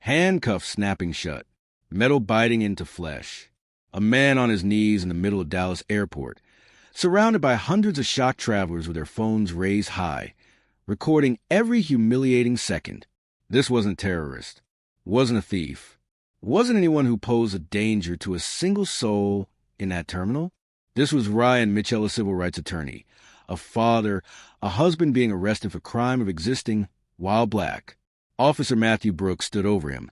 Handcuffs snapping shut, metal biting into flesh. A man on his knees in the middle of Dallas airport, surrounded by hundreds of shocked travelers with their phones raised high, recording every humiliating second. This wasn't a terrorist, wasn't a thief, wasn't anyone who posed a danger to a single soul in that terminal. This was Ryan Mitchell, a civil rights attorney, a father, a husband being arrested for crime of existing while black. Officer Matthew Brooks stood over him,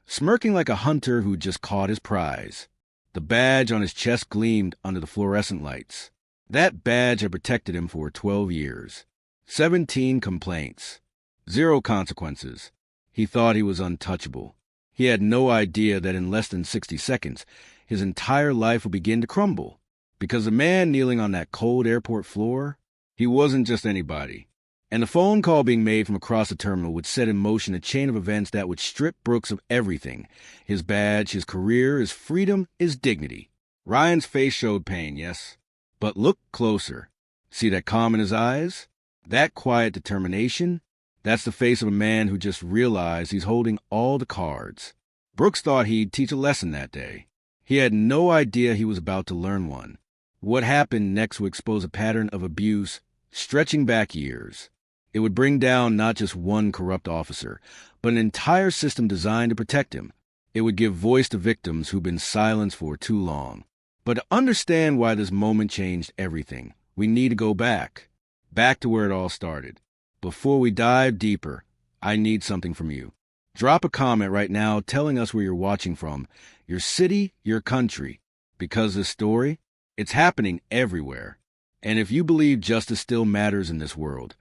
smirking like a hunter who just caught his prize. The badge on his chest gleamed under the fluorescent lights. That badge had protected him for 12 years. 17 complaints. 0 consequences. He thought he was untouchable. He had no idea that in less than 60 seconds, his entire life would begin to crumble. Because the man kneeling on that cold airport floor, he wasn't just anybody. And the phone call being made from across the terminal would set in motion a chain of events that would strip Brooks of everything. His badge, his career, his freedom, his dignity. Ryan's face showed pain, yes. But look closer. See that calm in his eyes? That quiet determination? That's the face of a man who just realized he's holding all the cards. Brooks thought he'd teach a lesson that day. He had no idea he was about to learn one. What happened next would expose a pattern of abuse stretching back years. It would bring down not just one corrupt officer, but an entire system designed to protect him. It would give voice to victims who've been silenced for too long. But to understand why this moment changed everything, we need to go back to where it all started. Before we dive deeper, I need something from you. Drop a comment right now telling us where you're watching from, your city, your country. Because this story, it's happening everywhere. And if you believe justice still matters in this world,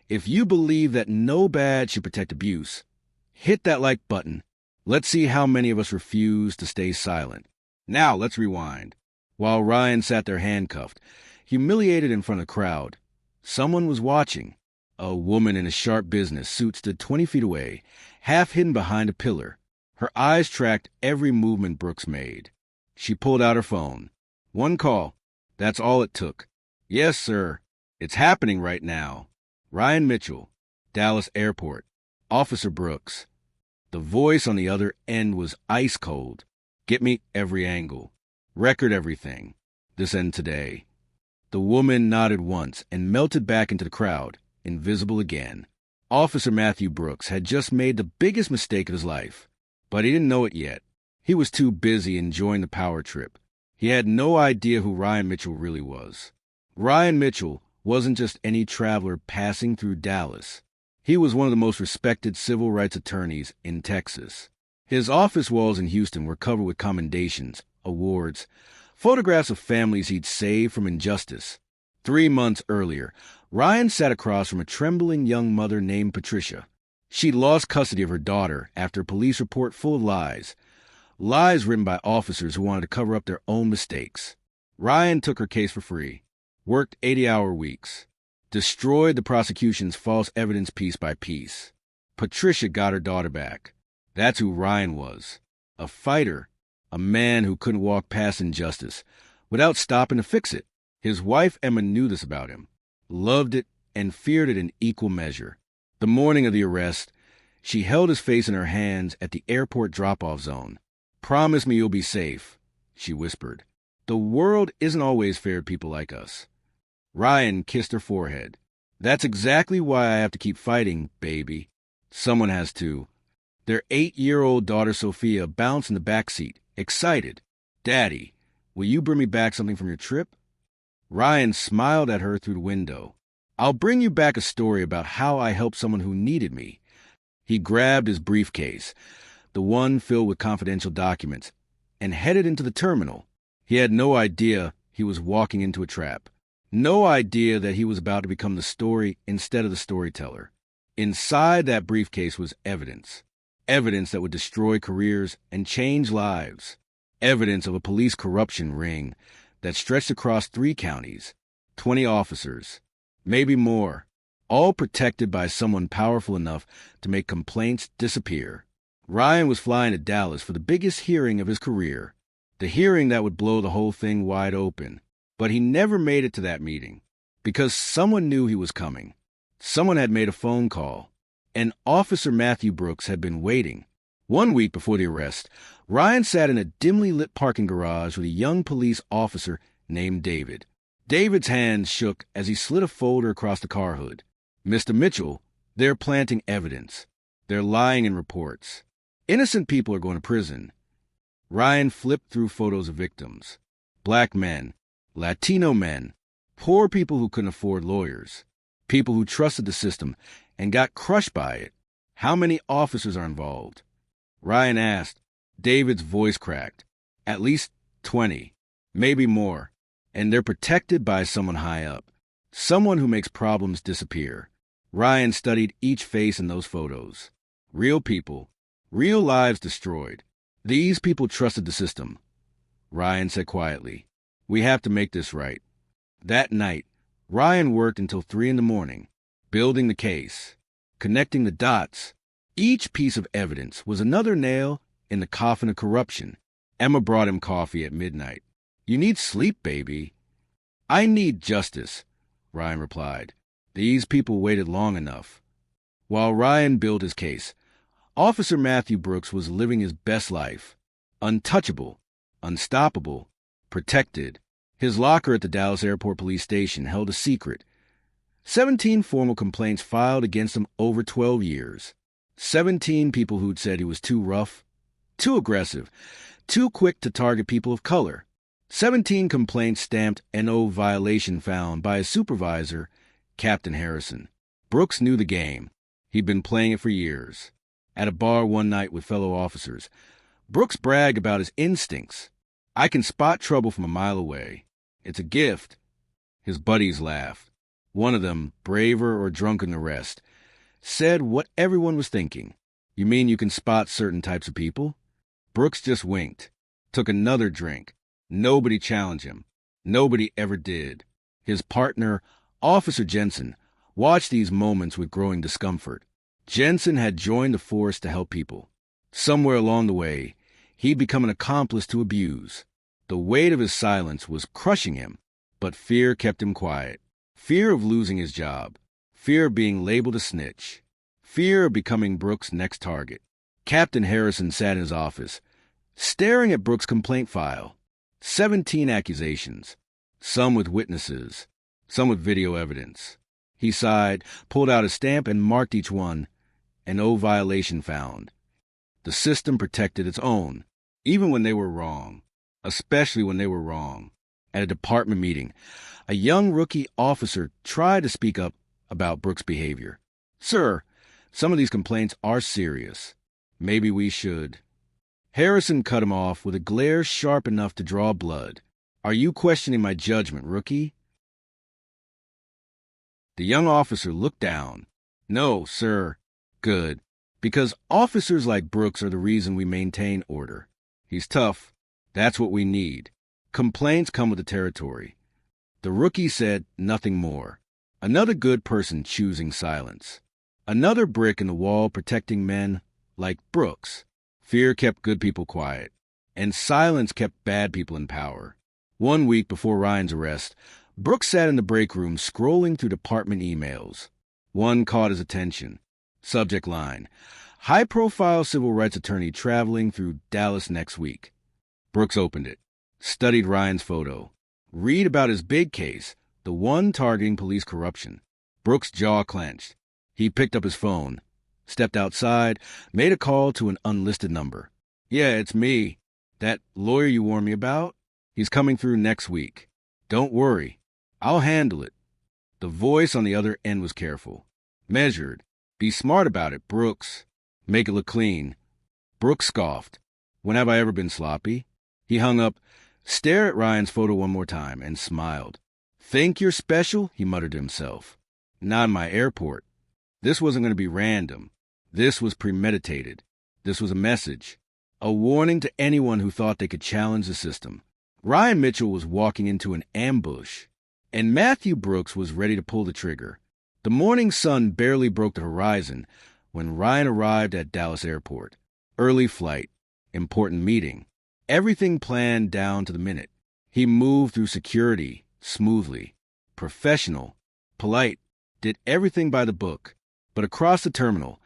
if you believe that no badge should protect abuse, hit that like button. Let's see how many of us refuse to stay silent. Now let's rewind. While Ryan sat there handcuffed, humiliated in front of the crowd, someone was watching. A woman in a sharp business suit stood 20 feet away, half hidden behind a pillar. Her eyes tracked every movement Brooks made. She pulled out her phone. One call. That's all it took. Yes, sir. It's happening right now. Ryan Mitchell, Dallas Airport. Officer Brooks. The voice on the other end was ice cold. Get me every angle. Record everything. This end today. The woman nodded once and melted back into the crowd, invisible again. Officer Matthew Brooks had just made the biggest mistake of his life, but he didn't know it yet. He was too busy enjoying the power trip. He had no idea who Ryan Mitchell really was. Ryan Mitchell wasn't just any traveler passing through Dallas. He was one of the most respected civil rights attorneys in Texas. His office walls in Houston were covered with commendations, awards, photographs of families he'd saved from injustice. 3 months earlier, Ryan sat across from a trembling young mother named Patricia. She'd lost custody of her daughter after a police report full of lies. Lies written by officers who wanted to cover up their own mistakes. Ryan took her case for free, worked 80-hour weeks, destroyed the prosecution's false evidence piece by piece. Patricia got her daughter back. That's who Ryan was. A fighter, a man who couldn't walk past injustice without stopping to fix it. His wife Emma knew this about him, loved it, and feared it in equal measure. The morning of the arrest, she held his face in her hands at the airport drop-off zone. "Promise me you'll be safe," she whispered. "The world isn't always fair to people like us." Ryan kissed her forehead. "That's exactly why I have to keep fighting, baby." Someone has to. Their 8-year-old daughter Sophia bounced in the back seat, excited. "Daddy, will you bring me back something from your trip?" Ryan smiled at her through the window. "I'll bring you back a story about how I helped someone who needed me." He grabbed his briefcase, the one filled with confidential documents, and headed into the terminal. He had no idea he was walking into a trap. No idea that he was about to become the story instead of the storyteller. Inside that briefcase was evidence. Evidence that would destroy careers and change lives. Evidence of a police corruption ring that stretched across 3 counties, 20 officers, maybe more, all protected by someone powerful enough to make complaints disappear. Ryan was flying to Dallas for the biggest hearing of his career, the hearing that would blow the whole thing wide open. But he never made it to that meeting because someone knew he was coming. Someone had made a phone call, and Officer Matthew Brooks had been waiting, 1 week before the arrest, Ryan sat in a dimly lit parking garage with a young police officer named David. David's hands shook as he slid a folder across the car hood. Mr. Mitchell, they're planting evidence. They're lying in reports. Innocent people are going to prison. Ryan flipped through photos of victims. Black men, Latino men, poor people who couldn't afford lawyers, people who trusted the system and got crushed by it. How many officers are involved? Ryan asked. David's voice cracked. At least 20, maybe more. And they're protected by someone high up. Someone who makes problems disappear. Ryan studied each face in those photos. Real people. Real lives destroyed. These people trusted the system. Ryan said quietly, "We have to make this right." That night, Ryan worked until 3 a.m, building the case, connecting the dots. Each piece of evidence was another nail in the coffin of corruption. Emma brought him coffee at midnight. "You need sleep, baby." "I need justice," Ryan replied. These people waited long enough. While Ryan built his case, Officer Matthew Brooks was living his best life. Untouchable, unstoppable, protected. His locker at the Dallas Airport Police Station held a secret. 17 formal complaints filed against him over 12 years. 17 people who'd said he was too rough, too aggressive, too quick to target people of color. 17 complaints stamped NO violation found by his supervisor, Captain Harrison. Brooks knew the game. He'd been playing it for years. At a bar one night with fellow officers, Brooks bragged about his instincts. "I can spot trouble from a mile away. It's a gift." His buddies laughed. One of them, braver or drunker than the rest, said what everyone was thinking. "You mean you can spot certain types of people?" Brooks just winked, took another drink. Nobody challenged him. Nobody ever did. His partner, Officer Jensen, watched these moments with growing discomfort. Jensen had joined the force to help people. Somewhere along the way, he'd become an accomplice to abuse. The weight of his silence was crushing him, but fear kept him quiet. Fear of losing his job. Fear of being labeled a snitch. Fear of becoming Brooks' next target. Captain Harrison sat in his office, staring at Brooks' complaint file. 17 accusations, some with witnesses, some with video evidence. He sighed, pulled out a stamp, and marked each one. No violation found. The system protected its own, even when they were wrong, especially when they were wrong. At a department meeting, a young rookie officer tried to speak up about Brooks' behavior. "Sir, some of these complaints are serious. Maybe we should." Harrison cut him off with a glare sharp enough to draw blood. "Are you questioning my judgment, rookie?" The young officer looked down. "No, sir." "Good. Because officers like Brooks are the reason we maintain order. He's tough. That's what we need. Complaints come with the territory." The rookie said nothing more. Another good person choosing silence. Another brick in the wall protecting men like Brooks. Fear kept good people quiet, and silence kept bad people in power. 1 week before Ryan's arrest, Brooks sat in the break room scrolling through department emails. One caught his attention. Subject line: high-profile civil rights attorney traveling through Dallas next week. Brooks opened it, studied Ryan's photo. Read about his big case, the one targeting police corruption. Brooks' jaw clenched. He picked up his phone, stepped outside, made a call to an unlisted number. "Yeah, it's me. That lawyer you warned me about? He's coming through next week. Don't worry. I'll handle it." The voice on the other end was careful, measured. "Be smart about it, Brooks. Make it look clean." Brooks scoffed. "When have I ever been sloppy?" He hung up, stared at Ryan's photo one more time, and smiled. "Think you're special?" he muttered to himself. "Not in my airport." This wasn't going to be random. This was premeditated. This was a message. A warning to anyone who thought they could challenge the system. Ryan Mitchell was walking into an ambush, and Matthew Brooks was ready to pull the trigger. The morning sun barely broke the horizon when Ryan arrived at Dallas Airport. Early flight, important meeting, everything planned down to the minute. He moved through security smoothly, professional, polite, did everything by the book. But across the terminal,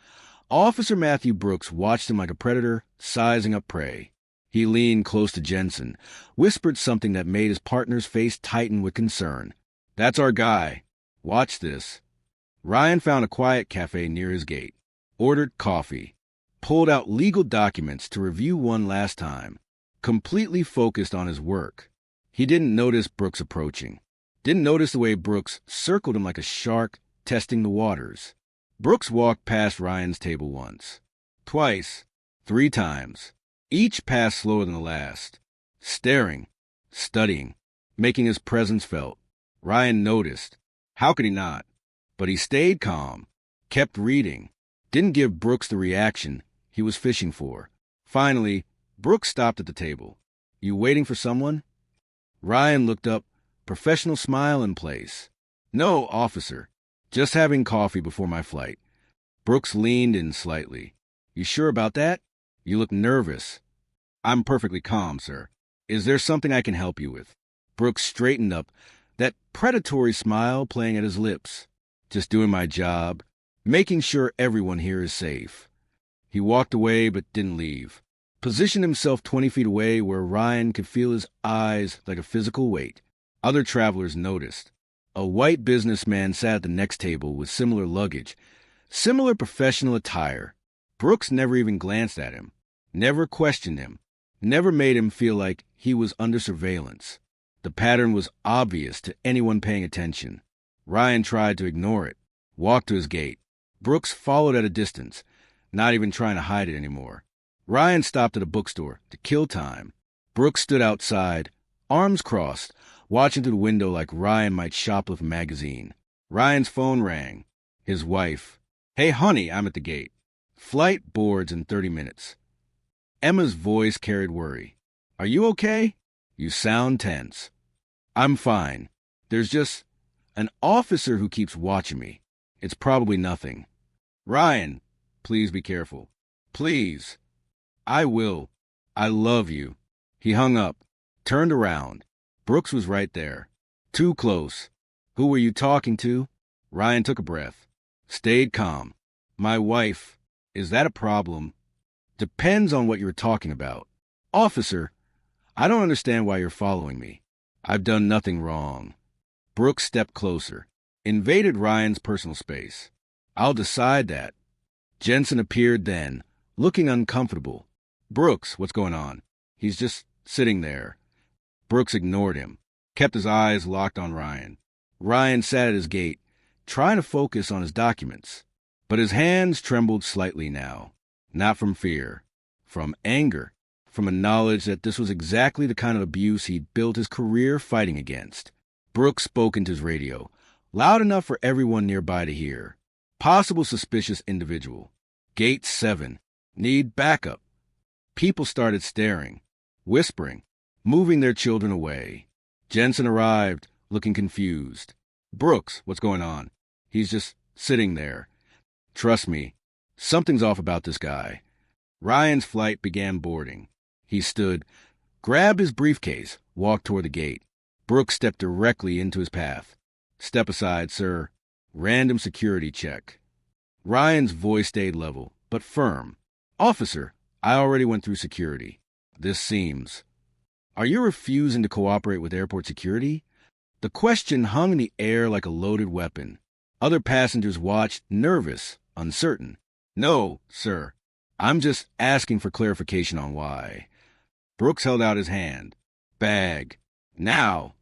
Officer Matthew Brooks watched him like a predator, sizing up prey. He leaned close to Jensen, whispered something that made his partner's face tighten with concern. "That's our guy. Watch this." Ryan found a quiet cafe near his gate, ordered coffee, pulled out legal documents to review one last time, completely focused on his work. He didn't notice Brooks approaching. Didn't notice the way Brooks circled him like a shark, testing the waters. Brooks walked past Ryan's table once, twice, 3 times. Each passed slower than the last. Staring, studying, making his presence felt. Ryan noticed. How could he not? But he stayed calm, kept reading, didn't give Brooks the reaction he was fishing for. Finally, Brooks stopped at the table. "You waiting for someone?" Ryan looked up, professional smile in place. "No, officer. Just having coffee before my flight." Brooks leaned in slightly. "You sure about that? You look nervous." "I'm perfectly calm, sir. Is there something I can help you with?" Brooks straightened up, that predatory smile playing at his lips. "Just doing my job, making sure everyone here is safe." He walked away but didn't leave. Positioned himself 20 feet away where Ryan could feel his eyes like a physical weight. Other travelers noticed. A white businessman sat at the next table with similar luggage, similar professional attire. Brooks never even glanced at him, never questioned him, never made him feel like he was under surveillance. The pattern was obvious to anyone paying attention. Ryan tried to ignore it, walked to his gate. Brooks followed at a distance, not even trying to hide it anymore. Ryan stopped at a bookstore to kill time. Brooks stood outside, arms crossed, watching through the window like Ryan might shoplift a magazine. Ryan's phone rang. His wife. "Hey, honey, I'm at the gate. Flight boards in 30 minutes. Emma's voice carried worry. "Are you okay? You sound tense." "I'm fine. There's just an officer who keeps watching me. It's probably nothing." "Ryan, please be careful. Please." "I will. I love you." He hung up, turned around. Brooks was right there. Too close. "Who were you talking to?" Ryan took a breath. Stayed calm. "My wife. Is that a problem?" "Depends on what you're talking about." "Officer, I don't understand why you're following me. I've done nothing wrong." Brooks stepped closer, invaded Ryan's personal space. "I'll decide that." Jensen appeared then, looking uncomfortable. "Brooks, what's going on?" "He's just sitting there." Brooks ignored him, kept his eyes locked on Ryan. Ryan sat at his gate, trying to focus on his documents. But his hands trembled slightly now, not from fear, from anger, from a knowledge that this was exactly the kind of abuse he'd built his career fighting against. Brooks spoke into his radio, loud enough for everyone nearby to hear. "Possible suspicious individual. Gate 7. Need backup." People started staring, whispering, moving their children away. Jensen arrived, looking confused. "Brooks, what's going on?" "He's just sitting there. Trust me, something's off about this guy." Ryan's flight began boarding. He stood, grabbed his briefcase, walked toward the gate. Brooks stepped directly into his path. "Step aside, sir. Random security check." Ryan's voice stayed level, but firm. "Officer, I already went through security. This seems..." "Are you refusing to cooperate with airport security?" The question hung in the air like a loaded weapon. Other passengers watched, nervous, uncertain. "No, sir. I'm just asking for clarification on why." Brooks held out his hand. "Bag. Now."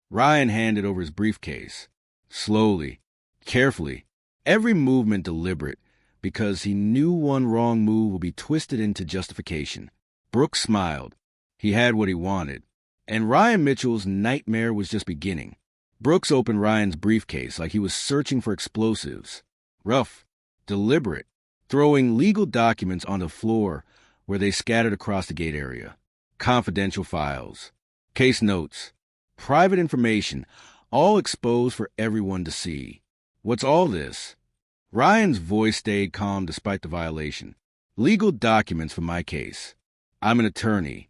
Ryan handed over his briefcase. Slowly, carefully, every movement deliberate, because he knew one wrong move would be twisted into justification. Brooks smiled. He had what he wanted. And Ryan Mitchell's nightmare was just beginning. Brooks opened Ryan's briefcase like he was searching for explosives. Rough, deliberate, throwing legal documents on the floor where they scattered across the gate area. Confidential files, case notes, private information, all exposed for everyone to see. "What's all this?" Ryan's voice stayed calm despite the violation. "Legal documents for my case. I'm an attorney."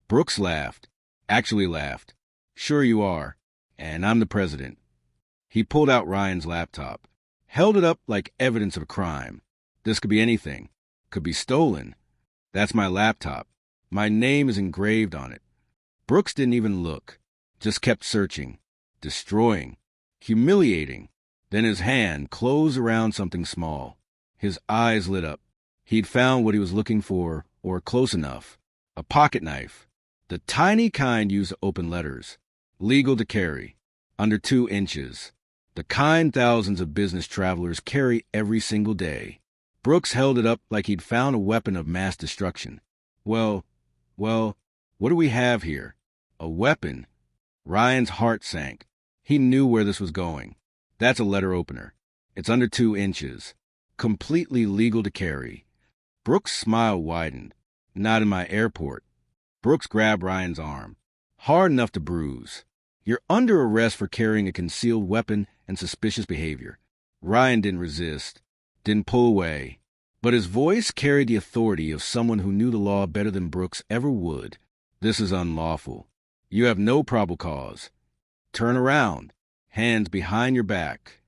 Brooks laughed. Actually laughed. "Sure you are. And I'm the president." He pulled out Ryan's laptop, held it up like evidence of a crime. This could be anything. Could be stolen. That's my laptop. My name is engraved on it. Brooks didn't even look. Just kept searching. Destroying. Humiliating. Then his hand closed around something small. His eyes lit up. He'd found what he was looking for, or close enough. A pocket knife. The tiny kind used to open letters. Legal to carry. Under 2 inches. The kind thousands of business travelers carry every single day. Brooks held it up like he'd found a weapon of mass destruction. Well, what do we have here? A weapon? Ryan's heart sank. He knew where this was going. That's a letter opener. It's under 2 inches. Completely legal to carry. Brooks' smile widened. Not in my airport. Brooks grabbed Ryan's arm. Hard enough to bruise. You're under arrest for carrying a concealed weapon and suspicious behavior. Ryan didn't resist. Didn't pull away. But his voice carried the authority of someone who knew the law better than Brooks ever would. This is unlawful. You have no probable cause. Turn around. Hands behind your back.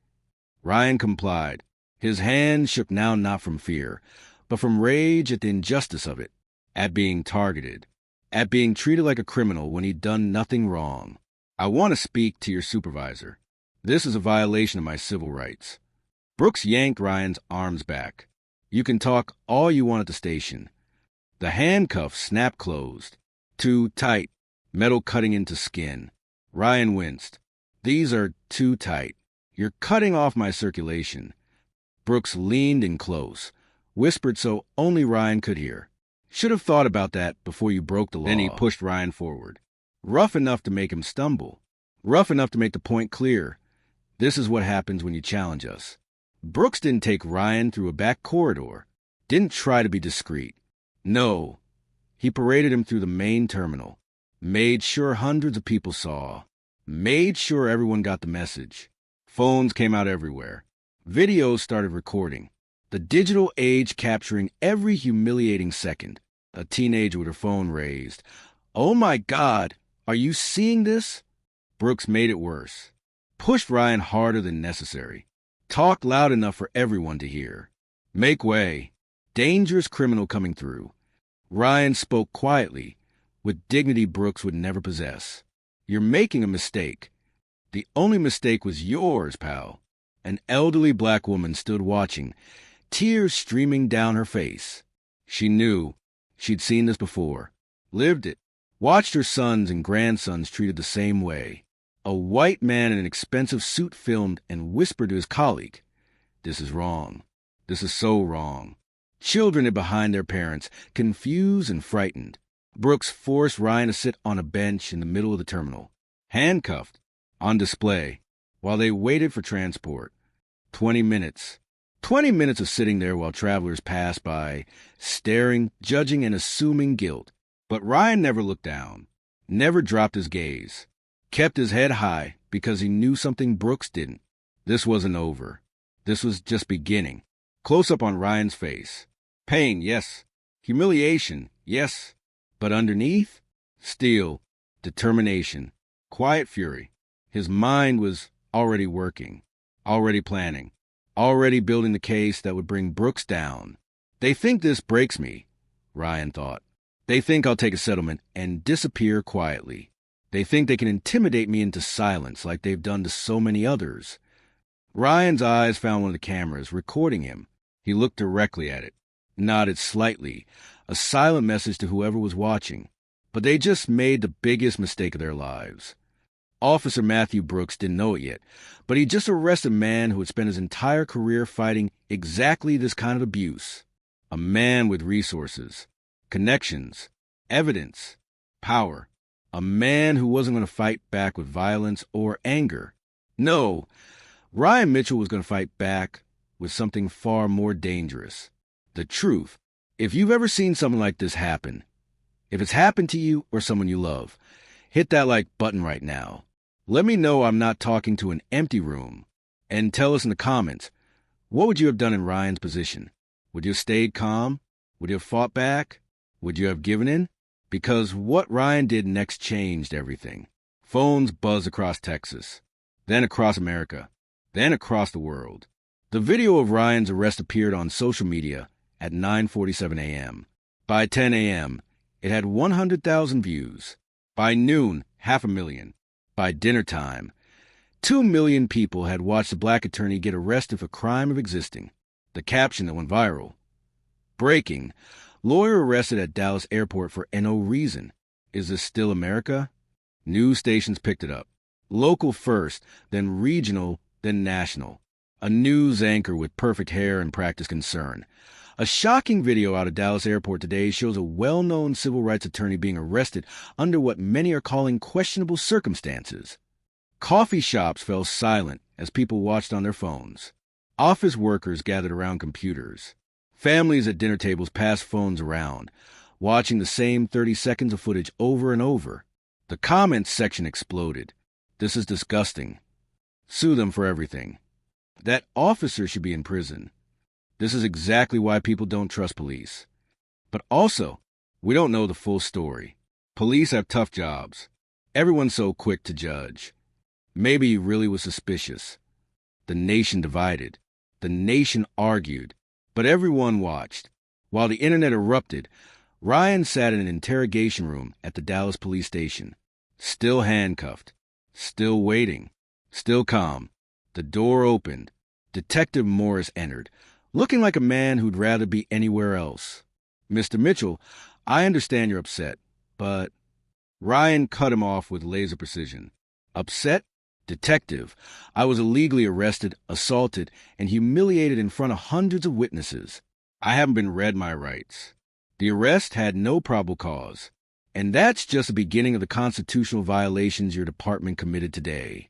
Ryan complied. His hand shook now not from fear, but from rage at the injustice of it, at being targeted, at being treated like a criminal when he'd done nothing wrong. I want to speak to your supervisor. This is a violation of my civil rights. Brooks yanked Ryan's arms back. You can talk all you want at the station. The handcuffs snapped closed. Too tight, metal cutting into skin. Ryan winced. These are too tight. You're cutting off my circulation. Brooks leaned in close, whispered so only Ryan could hear. Should have thought about that before you broke the law. Then he pushed Ryan forward. Rough enough to make him stumble. Rough enough to make the point clear. This is what happens when you challenge us. Brooks didn't take Ryan through a back corridor. Didn't try to be discreet. No. He paraded him through the main terminal. Made sure hundreds of people saw. Made sure everyone got the message. Phones came out everywhere. Videos started recording. The digital age capturing every humiliating second. A teenager with her phone raised. Oh my God, are you seeing this? Brooks made it worse. Pushed Ryan harder than necessary. Talked loud enough for everyone to hear. Make way. Dangerous criminal coming through. Ryan spoke quietly, with dignity Brooks would never possess. You're making a mistake. The only mistake was yours, pal. An elderly black woman stood watching, tears streaming down her face. She knew. She'd seen this before. Lived it. Watched her sons and grandsons treated the same way. A white man in an expensive suit filmed and whispered to his colleague, "This is wrong. This is so wrong." Children hid behind their parents, confused and frightened. Brooks forced Ryan to sit on a bench in the middle of the terminal, handcuffed, on display, while they waited for transport. 20 minutes. 20 minutes of sitting there while travelers passed by, staring, judging, and assuming guilt. But Ryan never looked down, never dropped his gaze, kept his head high because he knew something Brooks didn't. This wasn't over. This was just beginning. Close up on Ryan's face. Pain, yes. Humiliation, yes. But underneath, steel, determination, quiet fury. His mind was already working, already planning, already building the case that would bring Brooks down. They think this breaks me, Ryan thought. They think I'll take a settlement and disappear quietly. They think they can intimidate me into silence like they've done to so many others. Ryan's eyes found one of the cameras recording him. He looked directly at it, nodded slightly, a silent message to whoever was watching. But they just made the biggest mistake of their lives. Officer Matthew Brooks didn't know it yet, but he just arrested a man who had spent his entire career fighting exactly this kind of abuse. A man with resources, connections, evidence, power. A man who wasn't going to fight back with violence or anger. No, Ryan Mitchell was going to fight back with something far more dangerous. The truth. If you've ever seen something like this happen, if it's happened to you or someone you love, hit that like button right now. Let me know I'm not talking to an empty room. And tell us in the comments, what would you have done in Ryan's position? Would you have stayed calm? Would you have fought back? Would you have given in? Because what Ryan did next changed everything. Phones buzzed across Texas, then across America, then across the world. The video of Ryan's arrest appeared on social media at 9:47 a.m. By 10 a.m., it had 100,000 views. By noon, 500,000. By dinner time, 2 million people had watched the black attorney get arrested for crime of existing. The caption that went viral: breaking, lawyer arrested at Dallas airport for no reason. Is this still America? News stations picked it up. Local first, then regional, then national. A news anchor with perfect hair and practiced concern. A shocking video out of Dallas airport today shows a well-known civil rights attorney being arrested under what many are calling questionable circumstances. Coffee shops fell silent as people watched on their phones. Office workers gathered around computers. Families at dinner tables passed phones around, watching the same 30 seconds of footage over and over. The comments section exploded. This is disgusting. Sue them for everything. That officer should be in prison. This is exactly why people don't trust police. But also, we don't know the full story. Police have tough jobs. Everyone's so quick to judge. Maybe he really was suspicious. The nation divided. The nation argued. But everyone watched. While the internet erupted, Ryan sat in an interrogation room at the Dallas police station. Still handcuffed. Still waiting. Still calm. The door opened. Detective Morris entered, looking like a man who'd rather be anywhere else. Mr. Mitchell, I understand you're upset, but... Ryan cut him off with laser precision. Upset? Detective, I was illegally arrested, assaulted, and humiliated in front of hundreds of witnesses. I haven't been read my rights. The arrest had no probable cause. And that's just the beginning of the constitutional violations your department committed today.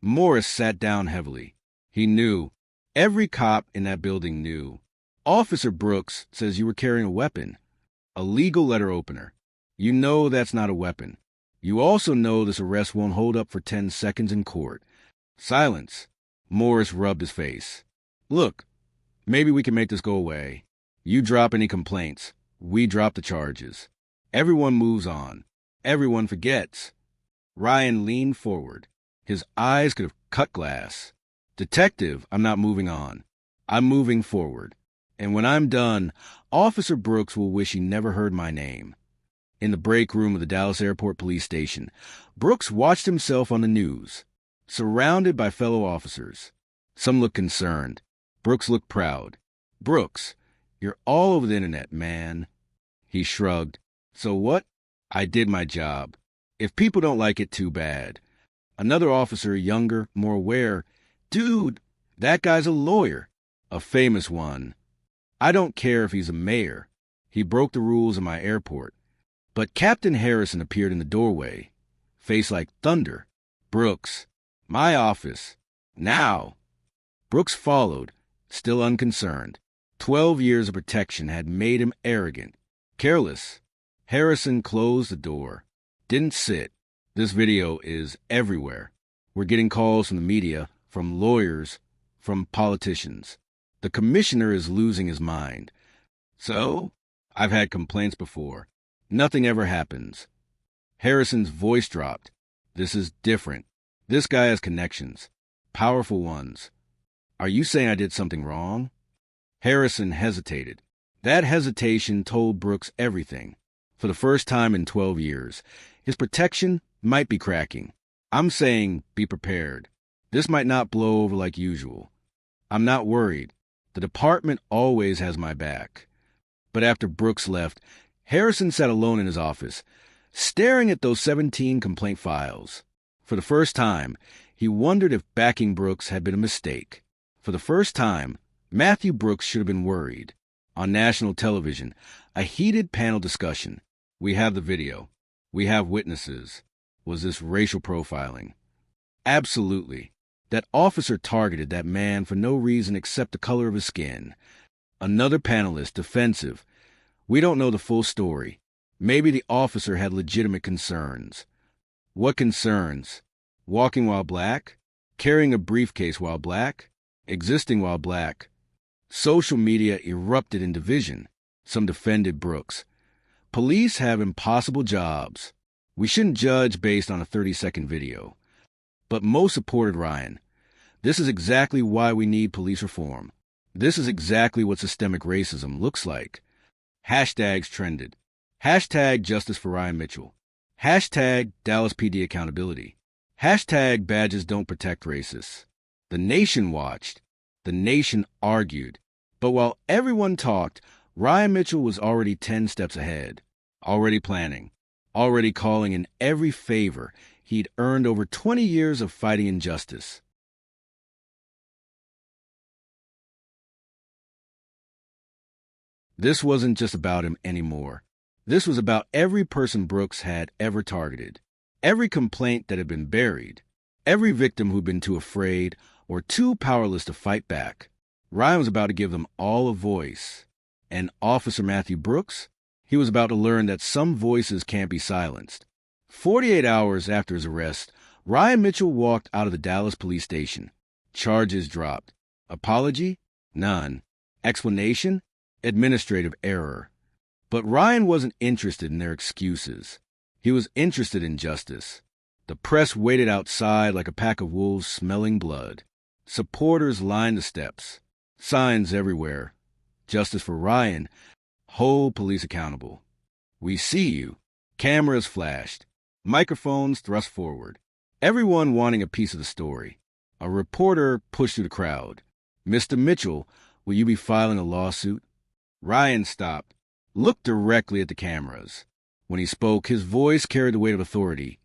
Morris sat down heavily. He knew. Every cop in that building knew. Officer Brooks says you were carrying a weapon. A legal letter opener. You know that's not a weapon. You also know this arrest won't hold up for 10 seconds in court. Silence. Morris rubbed his face. Look, maybe we can make this go away. You drop any complaints. We drop the charges. Everyone moves on. Everyone forgets. Ryan leaned forward. His eyes could have cut glass. Detective, I'm not moving on. I'm moving forward. And when I'm done, Officer Brooks will wish he never heard my name. In the break room of the Dallas Airport Police Station, Brooks watched himself on the news, surrounded by fellow officers. Some looked concerned. Brooks looked proud. Brooks, you're all over the internet, man. He shrugged. So what? I did my job. If people don't like it, too bad. Another officer, younger, more aware. Dude, that guy's a lawyer. A famous one. I don't care if he's a mayor. He broke the rules in my airport. But Captain Harrison appeared in the doorway, face like thunder. Brooks, my office. Now. Brooks followed, still unconcerned. 12 years of protection had made him arrogant, careless. Harrison closed the door. Didn't sit. This video is everywhere. We're getting calls from the media, from lawyers, from politicians. The commissioner is losing his mind. So, I've had complaints before. Nothing ever happens. Harrison's voice dropped. This is different. This guy has connections. Powerful ones. Are you saying I did something wrong? Harrison hesitated. That hesitation told Brooks everything. For the first time in 12 years, his protection might be cracking. I'm saying be prepared. This might not blow over like usual. I'm not worried. The department always has my back. But after Brooks left, Harrison sat alone in his office, staring at those 17 complaint files. For the first time, he wondered if backing Brooks had been a mistake. For the first time, Matthew Brooks should have been worried. On national television, a heated panel discussion. We have the video. We have witnesses. Was this racial profiling? Absolutely. That officer targeted that man for no reason except the color of his skin. Another panelist, defensive. We don't know the full story. Maybe the officer had legitimate concerns. What concerns? Walking while black? Carrying a briefcase while black? Existing while black? Social media erupted in division. Some defended Brooks. Police have impossible jobs. We shouldn't judge based on a 30-second video. But most supported Ryan. This is exactly why we need police reform. This is exactly what systemic racism looks like. Hashtags trended. Hashtag justice for Ryan Mitchell. Hashtag Dallas PD accountability. Hashtag badges don't protect racists. The nation watched. The nation argued. But while everyone talked, Ryan Mitchell was already 10 steps ahead. Already planning. Already calling in every favor he'd earned over 20 years of fighting injustice. This wasn't just about him anymore. This was about every person Brooks had ever targeted, every complaint that had been buried, every victim who'd been too afraid or too powerless to fight back. Ryan was about to give them all a voice. And Officer Matthew Brooks, he was about to learn that some voices can't be silenced. 48 hours after his arrest, Ryan Mitchell walked out of the Dallas police station. Charges dropped. Apology? None. Explanation? Administrative error. But Ryan wasn't interested in their excuses. He was interested in justice. The press waited outside like a pack of wolves smelling blood. Supporters lined the steps. Signs everywhere. Justice for Ryan. Hold police accountable. We see you. Cameras flashed. Microphones thrust forward. Everyone wanting a piece of the story. A reporter pushed through the crowd. Mr. Mitchell, will you be filing a lawsuit? Ryan stopped, looked directly at the cameras. When he spoke, his voice carried the weight of authority.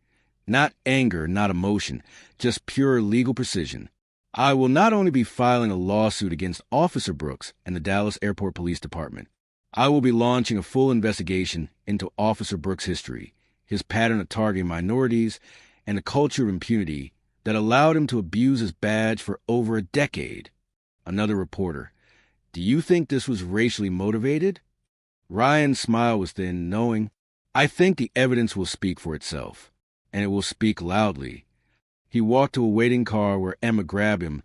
Not anger, not emotion, just pure legal precision. I will not only be filing a lawsuit against Officer Brooks and the Dallas Airport Police Department. I will be launching a full investigation into Officer Brooks' history, his pattern of targeting minorities, and the culture of impunity that allowed him to abuse his badge for over a decade. Another reporter. Do you think this was racially motivated? Ryan's smile was thin, knowing, I think the evidence will speak for itself, and it will speak loudly. He walked to a waiting car where Emma grabbed him,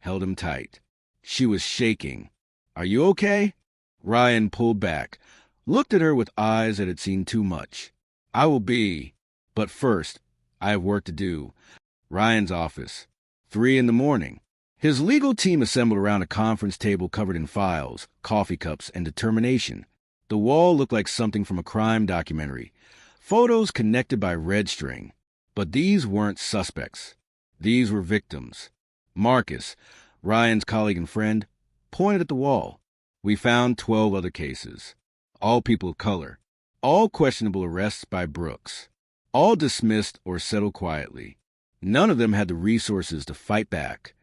held him tight. She was shaking. Are you okay? Ryan pulled back, looked at her with eyes that had seen too much. I will be. But first, I have work to do. Ryan's office. 3 a.m. His legal team assembled around a conference table covered in files, coffee cups, and determination. The wall looked like something from a crime documentary. Photos connected by red string. But these weren't suspects. These were victims. Marcus, Ryan's colleague and friend, pointed at the wall. We found 12 other cases. All people of color. All questionable arrests by Brooks. All dismissed or settled quietly. None of them had the resources to fight back.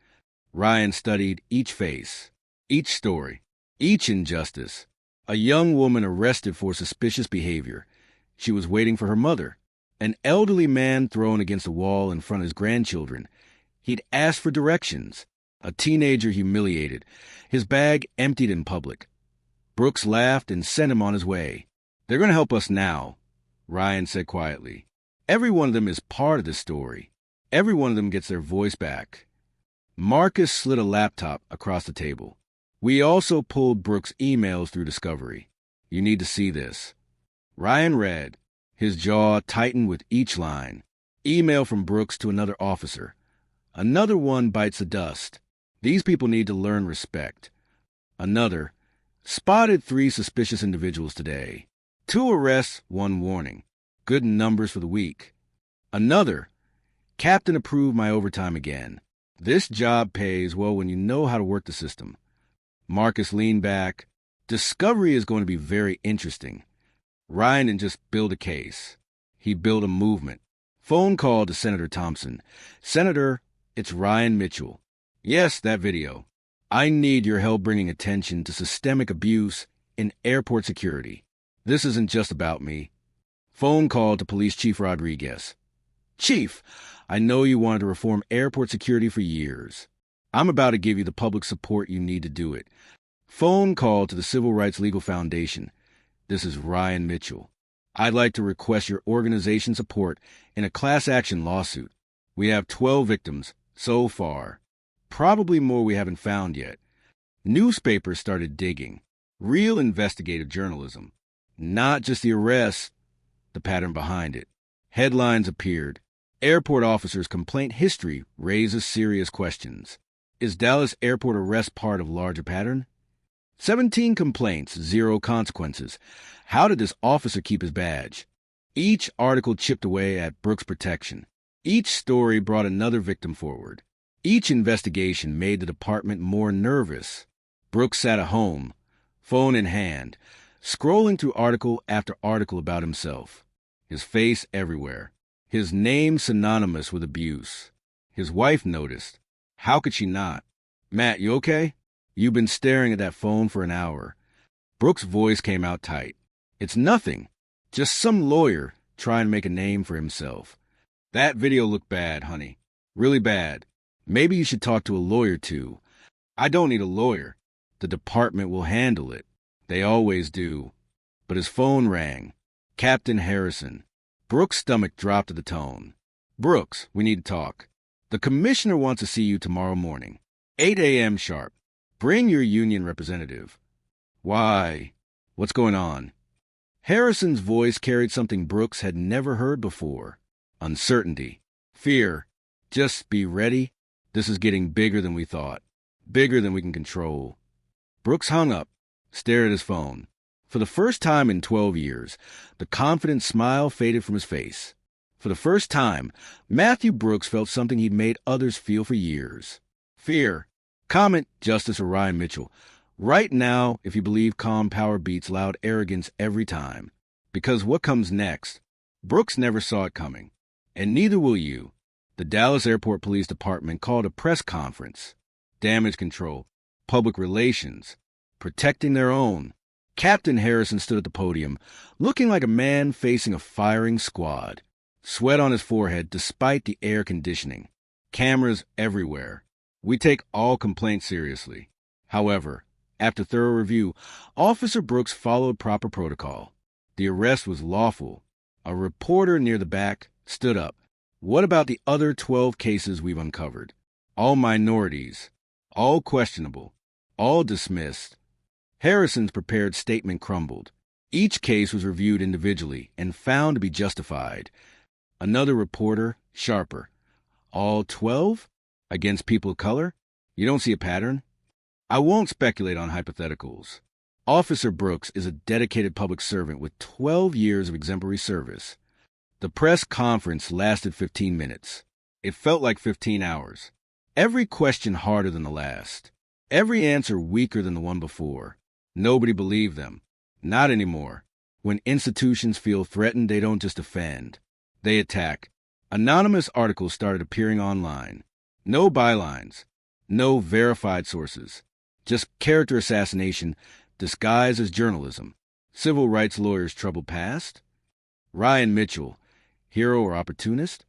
Ryan studied each face, each story, each injustice. A young woman arrested for suspicious behavior. She was waiting for her mother. An elderly man thrown against a wall in front of his grandchildren. He'd asked for directions. A teenager humiliated. His bag emptied in public. Brooks laughed and sent him on his way. They're going to help us now, Ryan said quietly. Every one of them is part of the story. Every one of them gets their voice back. Marcus slid a laptop across the table. We also pulled Brooks' emails through Discovery. You need to see this. Ryan read. His jaw tightened with each line. Email from Brooks to another officer. Another one bites the dust. These people need to learn respect. Another. Spotted 3 suspicious individuals today. 2 arrests, 1 warning. Good numbers for the week. Another. Captain approved my overtime again. This job pays well when you know how to work the system. Marcus leaned back. Discovery is going to be very interesting. Ryan didn't just build a case. He built a movement. Phone call to Senator Thompson. Senator, it's Ryan Mitchell. Yes, that video. I need your help bringing attention to systemic abuse in airport security. This isn't just about me. Phone call to Police Chief Rodriguez. Chief, I know you wanted to reform airport security for years. I'm about to give you the public support you need to do it. Phone call to the Civil Rights Legal Foundation. This is Ryan Mitchell. I'd like to request your organization's support in a class action lawsuit. We have 12 victims so far. Probably more we haven't found yet. Newspapers started digging. Real investigative journalism. Not just the arrests, the pattern behind it. Headlines appeared. Airport officers' complaint history raises serious questions. Is Dallas airport arrest part of larger pattern? 17 complaints, 0 consequences. How did this officer keep his badge? Each article chipped away at Brooks' protection. Each story brought another victim forward. Each investigation made the department more nervous. Brooks sat at home, phone in hand, scrolling through article after article about himself. His face everywhere. His name synonymous with abuse. His wife noticed. How could she not? Matt, you okay? You've been staring at that phone for an hour. Brooks' voice came out tight. It's nothing. Just some lawyer trying to make a name for himself. That video looked bad, honey. Really bad. Maybe you should talk to a lawyer, too. I don't need a lawyer. The department will handle it. They always do. But his phone rang. Captain Harrison. Brooks' stomach dropped at the tone. Brooks, we need to talk. The commissioner wants to see you tomorrow morning. 8 a.m. sharp. Bring your union representative. Why? What's going on? Harrison's voice carried something Brooks had never heard before. Uncertainty. Fear. Just be ready. This is getting bigger than we thought. Bigger than we can control. Brooks hung up, stared at his phone. For the first time in 12 years, the confident smile faded from his face. For the first time, Matthew Brooks felt something he'd made others feel for years. Fear. Comment Justice Orion Mitchell. Right now, if you believe calm power beats loud arrogance every time. Because what comes next? Brooks never saw it coming. And neither will you. The Dallas Airport Police Department called a press conference. Damage control. Public relations. Protecting their own. Captain Harrison stood at the podium, looking like a man facing a firing squad. Sweat on his forehead despite the air conditioning. Cameras everywhere. We take all complaints seriously. However, after thorough review, Officer Brooks followed proper protocol. The arrest was lawful. A reporter near the back stood up. What about the other 12 cases we've uncovered? All minorities. All questionable. All dismissed. Harrison's prepared statement crumbled. Each case was reviewed individually and found to be justified. Another reporter, sharper. All 12? Against people of color? You don't see a pattern? I won't speculate on hypotheticals. Officer Brooks is a dedicated public servant with 12 years of exemplary service. The press conference lasted 15 minutes. It felt like 15 hours. Every question harder than the last. Every answer weaker than the one before. Nobody believed them. Not anymore. When institutions feel threatened, they don't just defend. They attack. Anonymous articles started appearing online. No bylines. No verified sources. Just character assassination disguised as journalism. Civil rights lawyers' troubled past. Ryan Mitchell, hero or opportunist?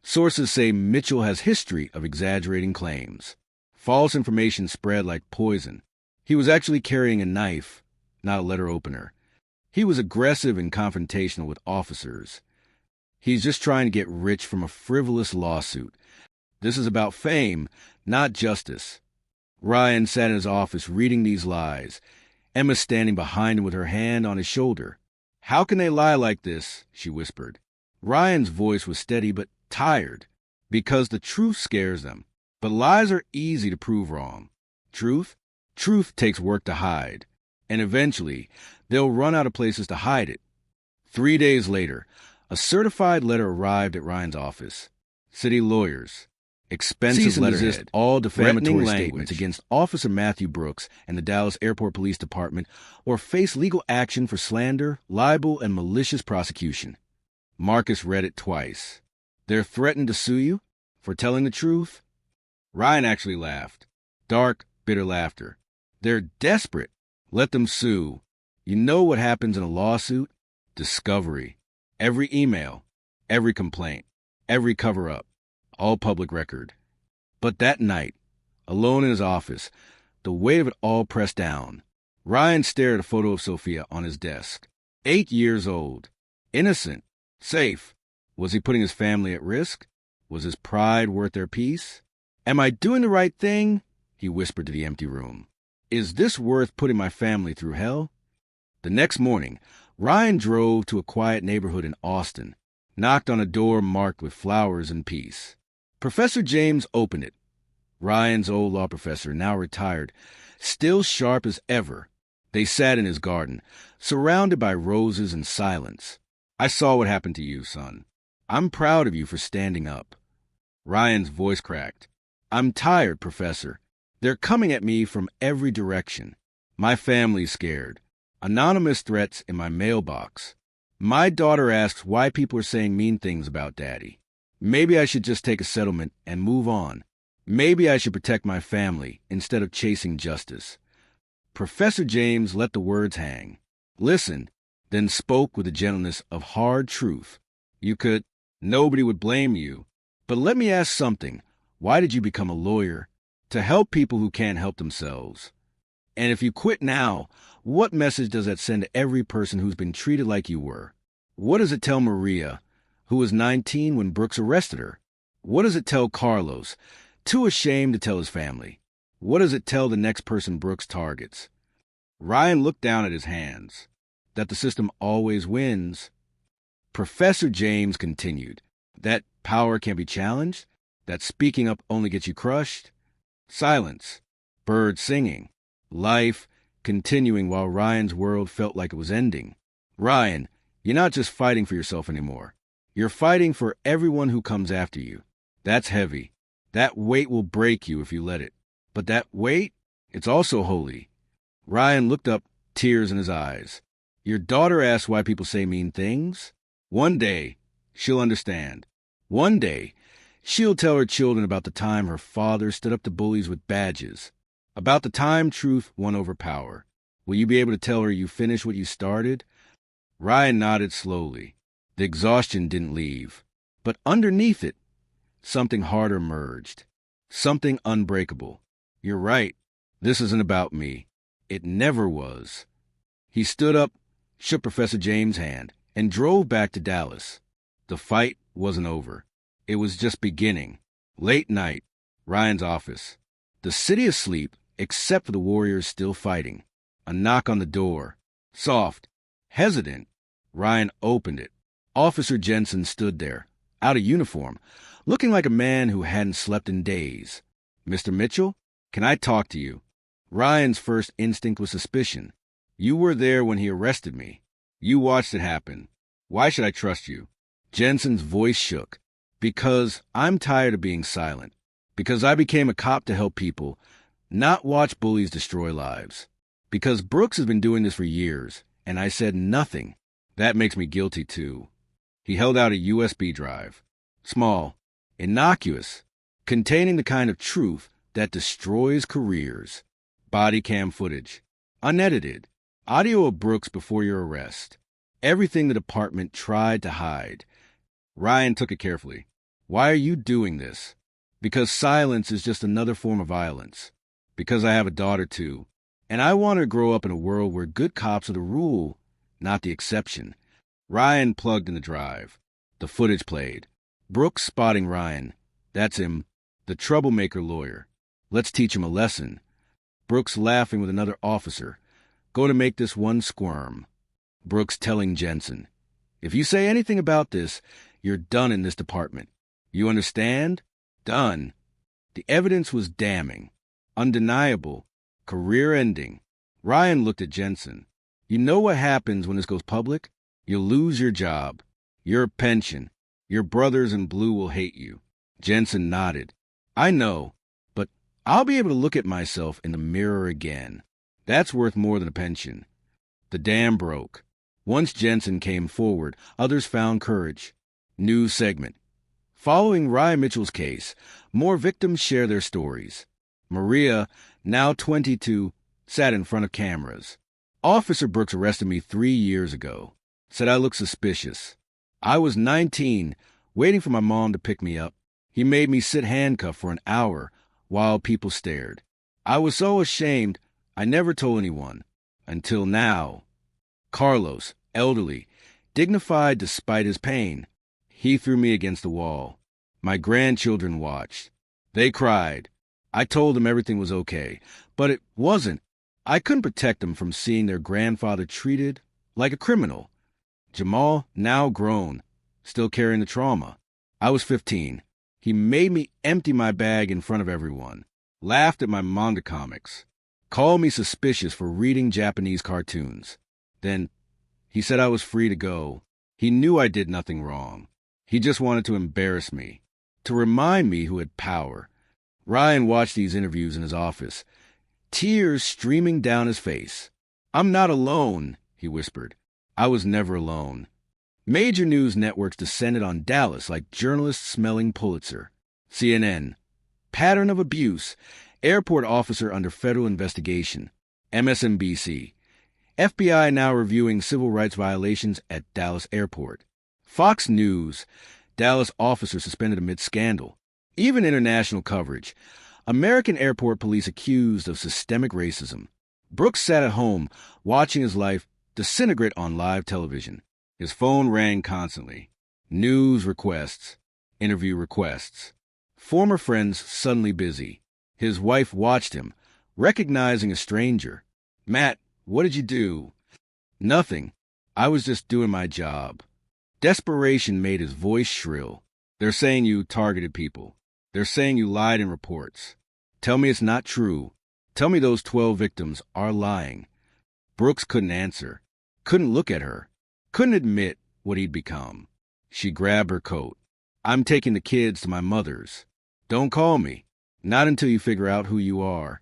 Sources say Mitchell has history of exaggerating claims. False information spread like poison. He was actually carrying a knife, not a letter opener. He was aggressive and confrontational with officers. He's just trying to get rich from a frivolous lawsuit. This is about fame, not justice. Ryan sat in his office reading these lies. Emma standing behind him with her hand on his shoulder. How can they lie like this? She whispered. Ryan's voice was steady but tired. Because the truth scares them. But lies are easy to prove wrong. Truth takes work to hide. And eventually, they'll run out of places to hide it. 3 days later, a certified letter arrived at Ryan's office. City lawyers. Expensive letterhead, all defamatory statements against Officer Matthew Brooks and the Dallas Airport Police Department, or face legal action for slander, libel, and malicious prosecution. Marcus read it twice. They're threatened to sue you for telling the truth? Ryan actually laughed. Dark, bitter laughter. They're desperate. Let them sue. You know what happens in a lawsuit? Discovery. Every email, every complaint, every cover-up. All public record. But that night, alone in his office, the weight of it all pressed down, Ryan stared at a photo of Sophia on his desk. 8 years old. Innocent. Safe. Was he putting his family at risk? Was his pride worth their peace? Am I doing the right thing? He whispered to the empty room. Is this worth putting my family through hell? The next morning, Ryan drove to a quiet neighborhood in Austin, knocked on a door marked with flowers and peace. Professor James opened it. Ryan's old law professor, now retired, still sharp as ever. They sat in his garden, surrounded by roses and silence. I saw what happened to you, son. I'm proud of you for standing up. Ryan's voice cracked. I'm tired, Professor. They're coming at me from every direction. My family's scared. Anonymous threats in my mailbox. My daughter asks why people are saying mean things about Daddy. Maybe I should just take a settlement and move on. Maybe I should protect my family instead of chasing justice. Professor James let the words hang, listened, then spoke with the gentleness of hard truth. Nobody would blame you. But let me ask something. Why did you become a lawyer? To help people who can't help themselves. And if you quit now, what message does that send to every person who's been treated like you were? What does it tell Maria, who was 19 when Brooks arrested her? What does it tell Carlos, too ashamed to tell his family? What does it tell the next person Brooks targets? Ryan looked down at his hands. That the system always wins. Professor James continued. That power can be challenged? That speaking up only gets you crushed? Silence. Birds singing. Life continuing while Ryan's world felt like it was ending. Ryan, you're not just fighting for yourself anymore. You're fighting for everyone who comes after you. That's heavy. That weight will break you if you let it. But that weight, it's also holy. Ryan looked up, tears in his eyes. Your daughter asks why people say mean things. One day, she'll understand. One day, she'll tell her children about the time her father stood up to bullies with badges. About the time truth won over power. Will you be able to tell her you finished what you started? Ryan nodded slowly. The exhaustion didn't leave. But underneath it, something harder emerged. Something unbreakable. You're right. This isn't about me. It never was. He stood up, shook Professor James' hand, and drove back to Dallas. The fight wasn't over. It was just beginning. Late night, Ryan's office. The city asleep, except for the warriors still fighting. A knock on the door. Soft, hesitant. Ryan opened it. Officer Jensen stood there, out of uniform, looking like a man who hadn't slept in days. Mr. Mitchell, can I talk to you? Ryan's first instinct was suspicion. You were there when he arrested me. You watched it happen. Why should I trust you? Jensen's voice shook. Because I'm tired of being silent. Because I became a cop to help people, not watch bullies destroy lives. Because Brooks has been doing this for years, and I said nothing. That makes me guilty, too. He held out a USB drive. Small, innocuous, containing the kind of truth that destroys careers. Body cam footage. Unedited. Audio of Brooks before your arrest. Everything the department tried to hide. Ryan took it carefully. Why are you doing this? Because silence is just another form of violence. Because I have a daughter, too. And I want her to grow up in a world where good cops are the rule, not the exception. Ryan plugged in the drive. The footage played. Brooks spotting Ryan. That's him. The troublemaker lawyer. Let's teach him a lesson. Brooks laughing with another officer. Going to make this one squirm. Brooks telling Jensen, if you say anything about this, you're done in this department. You understand? Done. The evidence was damning. Undeniable. Career-ending. Ryan looked at Jensen. You know what happens when this goes public? You'll lose your job. Your pension. Your brothers in blue will hate you. Jensen nodded. I know, but I'll be able to look at myself in the mirror again. That's worth more than a pension. The dam broke. Once Jensen came forward, others found courage. New segment. Following Ryan Mitchell's case, more victims share their stories. Maria, now 22, sat in front of cameras. Officer Brooks arrested me 3 years ago. Said I looked suspicious. I was 19, waiting for my mom to pick me up. He made me sit handcuffed for an hour while people stared. I was so ashamed, I never told anyone. Until now. Carlos, elderly, dignified despite his pain. He threw me against the wall. My grandchildren watched. They cried. I told them everything was okay, but it wasn't. I couldn't protect them from seeing their grandfather treated like a criminal. Jamal, now grown, still carrying the trauma. I was 15. He made me empty my bag in front of everyone, laughed at my manga comics, called me suspicious for reading Japanese cartoons. Then he said I was free to go. He knew I did nothing wrong. He just wanted to embarrass me, to remind me who had power. Ryan watched these interviews in his office, tears streaming down his face. "I'm not alone," he whispered. I was never alone. Major news networks descended on Dallas like journalists smelling Pulitzer. CNN, pattern of abuse, airport officer under federal investigation. MSNBC, FBI now reviewing civil rights violations at Dallas airport. Fox News, Dallas officer suspended amid scandal. Even international coverage. American airport police accused of systemic racism. Brooks sat at home, watching his life disintegrate on live television. His phone rang constantly. News requests, interview requests. Former friends suddenly busy. His wife watched him, recognizing a stranger. "Matt, what did you do?" "Nothing. I was just doing my job." Desperation made his voice shrill. "They're saying you targeted people. They're saying you lied in reports. Tell me it's not true. Tell me those 12 victims are lying." Brooks couldn't answer, couldn't look at her, couldn't admit what he'd become. She grabbed her coat. "I'm taking the kids to my mother's. Don't call me. Not until you figure out who you are."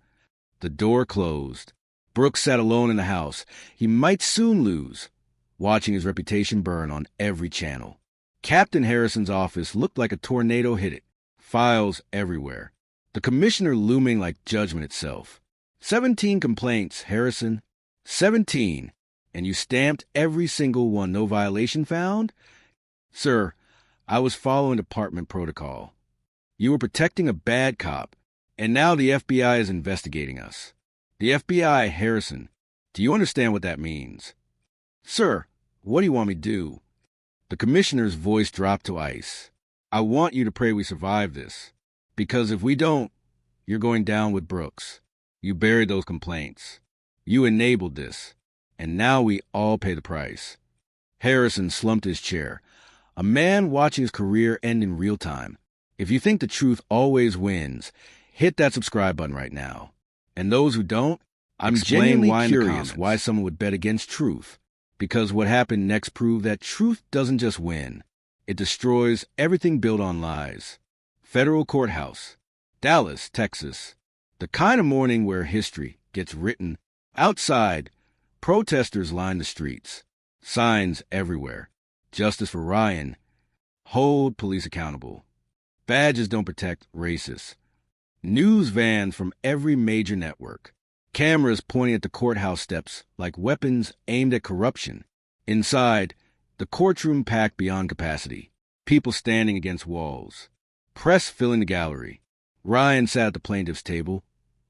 The door closed. Brooks sat alone in the house. He might soon lose, watching his reputation burn on every channel. Captain Harrison's office looked like a tornado hit it. Files everywhere. The commissioner looming like judgment itself. 17 complaints, Harrison. 17. And you stamped every single one, no violation found? "Sir, I was following department protocol. You were protecting a bad cop, and now the FBI is investigating us." "The FBI, Harrison. Do you understand what that means?" "Sir, what do you want me to do?" The commissioner's voice dropped to ice. "I want you to pray we survive this, because if we don't, you're going down with Brooks. You buried those complaints. You enabled this, and now we all pay the price." Harrison slumped his chair, a man watching his career end in real time. If you think the truth always wins, hit that subscribe button right now. And those who don't, I'm genuinely curious why someone would bet against truth. Because what happened next proved that truth doesn't just win. It destroys everything built on lies. Federal Courthouse, Dallas, Texas. The kind of morning where history gets written. Outside, protesters line the streets. Signs everywhere. Justice for Ryan. Hold police accountable. Badges don't protect racists. News vans from every major network. Cameras pointing at the courthouse steps like weapons aimed at corruption. Inside, the courtroom packed beyond capacity. People standing against walls. Press filling the gallery. Ryan sat at the plaintiff's table,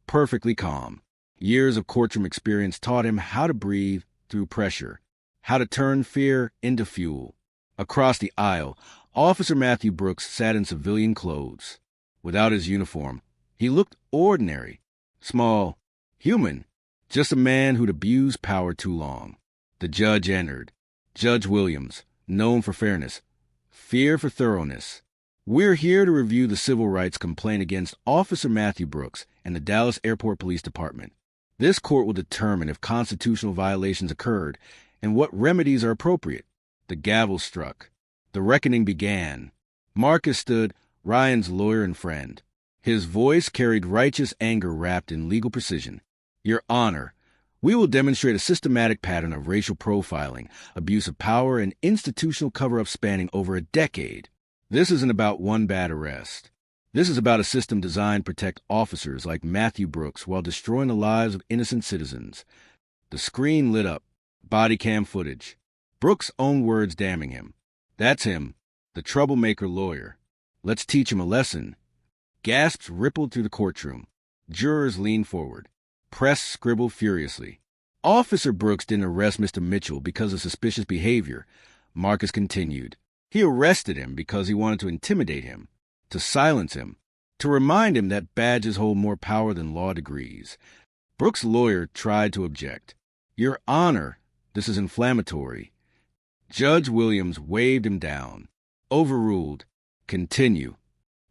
perfectly calm. Years of courtroom experience taught him how to breathe through pressure, how to turn fear into fuel. Across the aisle, Officer Matthew Brooks sat in civilian clothes. Without his uniform, he looked ordinary, small, human, just a man who'd abused power too long. The judge entered. Judge Williams, known for fairness, fear for thoroughness. "We're here to review the civil rights complaint against Officer Matthew Brooks and the Dallas Airport Police Department. This court will determine if constitutional violations occurred and what remedies are appropriate." The gavel struck. The reckoning began. Marcus stood, Ryan's lawyer and friend. His voice carried righteous anger wrapped in legal precision. "Your Honor, we will demonstrate a systematic pattern of racial profiling, abuse of power, and institutional cover-up spanning over a decade. This isn't about one bad arrest. This is about a system designed to protect officers like Matthew Brooks while destroying the lives of innocent citizens." The screen lit up. Body cam footage. Brooks' own words damning him. "That's him, the troublemaker lawyer. Let's teach him a lesson." Gasps rippled through the courtroom. Jurors leaned forward. Press scribbled furiously. "Officer Brooks didn't arrest Mr. Mitchell because of suspicious behavior," Marcus continued. "He arrested him because he wanted to intimidate him, to silence him, to remind him that badges hold more power than law degrees." Brooks' lawyer tried to object. "Your Honor, this is inflammatory." Judge Williams waved him down. "Overruled. Continue."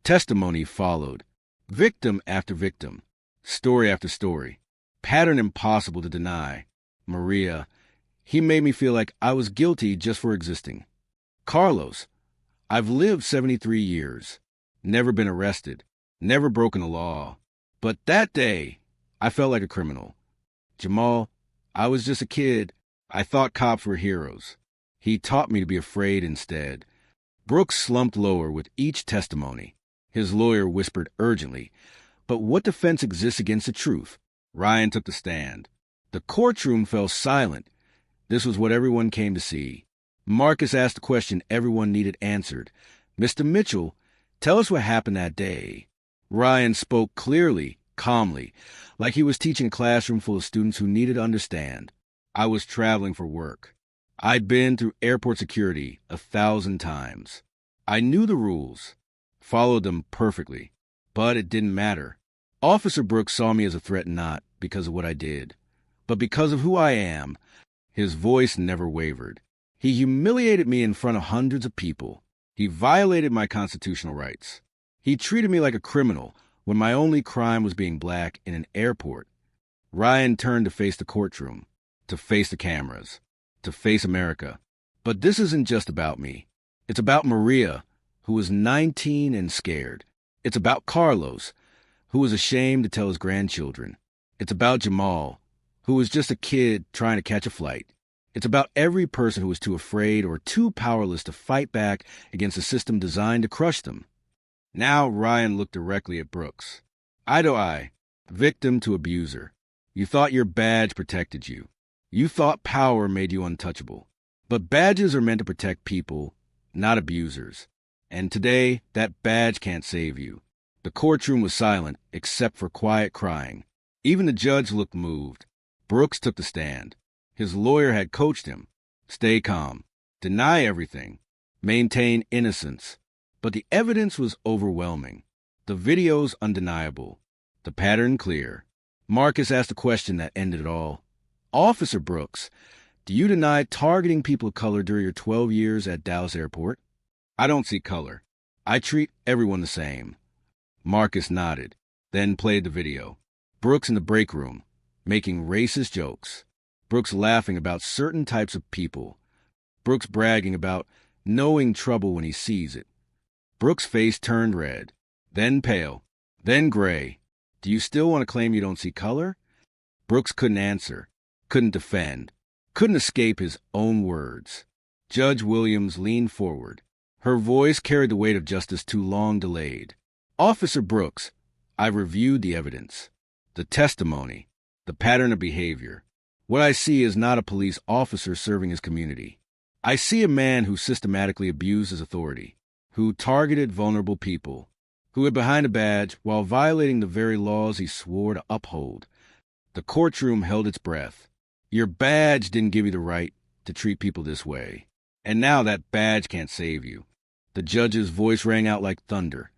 Testimony followed. Victim after victim. Story after story. Pattern impossible to deny. Maria, he made me feel like I was guilty just for existing. Carlos, I've lived 73 years. Never been arrested. Never broken a law. But that day, I felt like a criminal. Jamal, I was just a kid. I thought cops were heroes. He taught me to be afraid instead. Brooks slumped lower with each testimony. His lawyer whispered urgently, "But what defense exists against the truth?" Ryan took the stand. The courtroom fell silent. This was what everyone came to see. Marcus asked the question everyone needed answered. "Mr. Mitchell, tell us what happened that day." Ryan spoke clearly, calmly, like he was teaching a classroom full of students who needed to understand. "I was traveling for work. I'd been through airport security 1,000 times. I knew the rules, followed them perfectly, but it didn't matter. Officer Brooks saw me as a threat not because of what I did, but because of who I am." His voice never wavered. "He humiliated me in front of hundreds of people. He violated my constitutional rights. He treated me like a criminal when my only crime was being black in an airport." Ryan turned to face the courtroom, to face the cameras, to face America. "But this isn't just about me. It's about Maria, who was 19 and scared. It's about Carlos, who was ashamed to tell his grandchildren. It's about Jamal, who was just a kid trying to catch a flight. It's about every person who was too afraid or too powerless to fight back against a system designed to crush them." Now Ryan looked directly at Brooks. Eye to eye, victim to abuser. You thought your badge protected you. You thought power made you untouchable. But badges are meant to protect people, not abusers. And today, that badge can't save you. The courtroom was silent, except for quiet crying. Even the judge looked moved. Brooks took the stand. His lawyer had coached him. Stay calm. Deny everything. Maintain innocence. But the evidence was overwhelming. The videos undeniable. The pattern clear. Marcus asked a question that ended it all. "Officer Brooks, do you deny targeting people of color during your 12 years at Dallas Airport?" "I don't see color. I treat everyone the same." Marcus nodded, then played the video. Brooks in the break room, making racist jokes. Brooks laughing about certain types of people. Brooks bragging about knowing trouble when he sees it. Brooks' face turned red, then pale, then gray. "Do you still want to claim you don't see color?" Brooks couldn't answer, couldn't defend, couldn't escape his own words. Judge Williams leaned forward. Her voice carried the weight of justice too long delayed. "Officer Brooks, I've reviewed the evidence, the testimony, the pattern of behavior. What I see is not a police officer serving his community. I see a man who systematically abused his authority, who targeted vulnerable people, who hid behind a badge while violating the very laws he swore to uphold." The courtroom held its breath. Your badge didn't give you the right to treat people this way. And now that badge can't save you. The judge's voice rang out like thunder.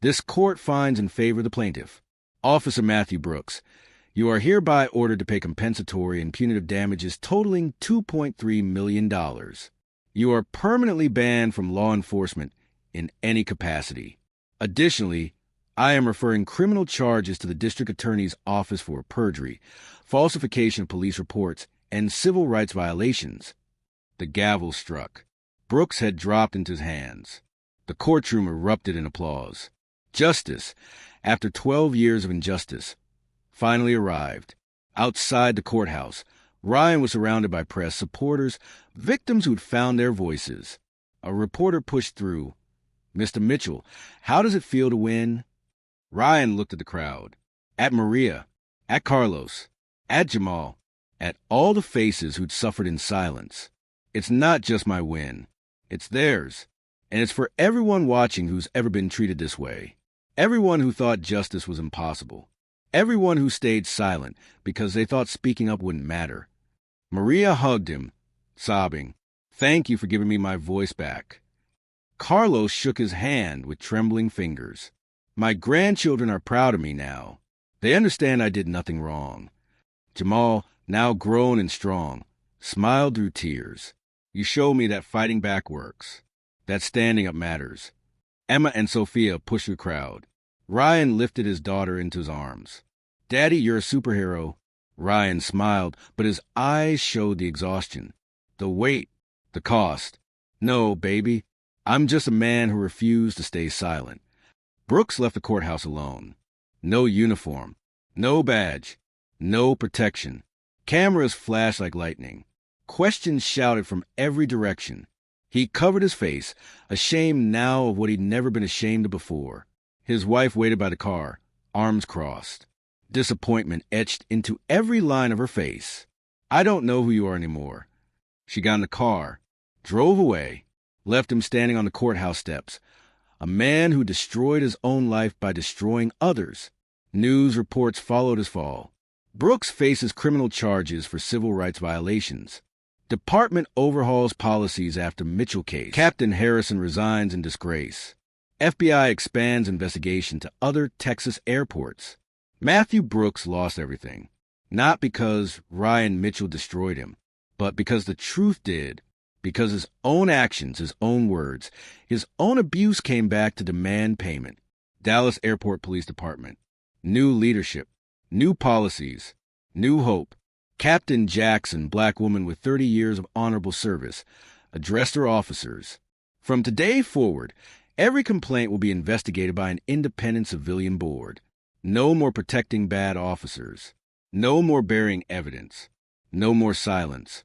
"This court finds in favor of the plaintiff, Officer Matthew Brooks. You are hereby ordered to pay compensatory and punitive damages totaling $2.3 million. You are permanently banned from law enforcement in any capacity. Additionally, I am referring criminal charges to the district attorney's office for perjury, falsification of police reports, and civil rights violations." The gavel struck. Brooks had dropped into his hands. The courtroom erupted in applause. Justice, after 12 years of injustice, finally arrived. Outside the courthouse, Ryan was surrounded by press, supporters, victims who'd found their voices. A reporter pushed through. "Mr. Mitchell, how does it feel to win?" Ryan looked at the crowd, at Maria, at Carlos, at Jamal, at all the faces who'd suffered in silence. "It's not just my win. It's theirs. And it's for everyone watching who's ever been treated this way. Everyone who thought justice was impossible. Everyone who stayed silent because they thought speaking up wouldn't matter." Maria hugged him, sobbing, "Thank you for giving me my voice back." Carlos shook his hand with trembling fingers. "My grandchildren are proud of me now. They understand I did nothing wrong." Jamal, now grown and strong, smiled through tears. "You show me that fighting back works, that standing up matters." Emma and Sophia pushed the crowd. Ryan lifted his daughter into his arms. "Daddy, you're a superhero." Ryan smiled, but his eyes showed the exhaustion. The weight, the cost. "No, baby, I'm just a man who refused to stay silent." Brooks left the courthouse alone. No uniform, no badge, no protection. Cameras flashed like lightning. Questions shouted from every direction. He covered his face, ashamed now of what he'd never been ashamed of before. His wife waited by the car, arms crossed. Disappointment etched into every line of her face. "I don't know who you are anymore." She got in the car, drove away, left him standing on the courthouse steps. A man who destroyed his own life by destroying others. News reports followed his fall. Brooks faces criminal charges for civil rights violations. Department overhauls policies after Mitchell case. Captain Harrison resigns in disgrace. FBI expands investigation to other Texas airports. Matthew Brooks lost everything. Not because Ryan Mitchell destroyed him, but because the truth did. Because his own actions, his own words, his own abuse came back to demand payment. Dallas Airport Police Department. New leadership. New policies. New hope. Captain Jackson, black woman with 30 years of honorable service, addressed her officers. "From today forward, every complaint will be investigated by an independent civilian board. No more protecting bad officers. No more burying evidence. No more silence.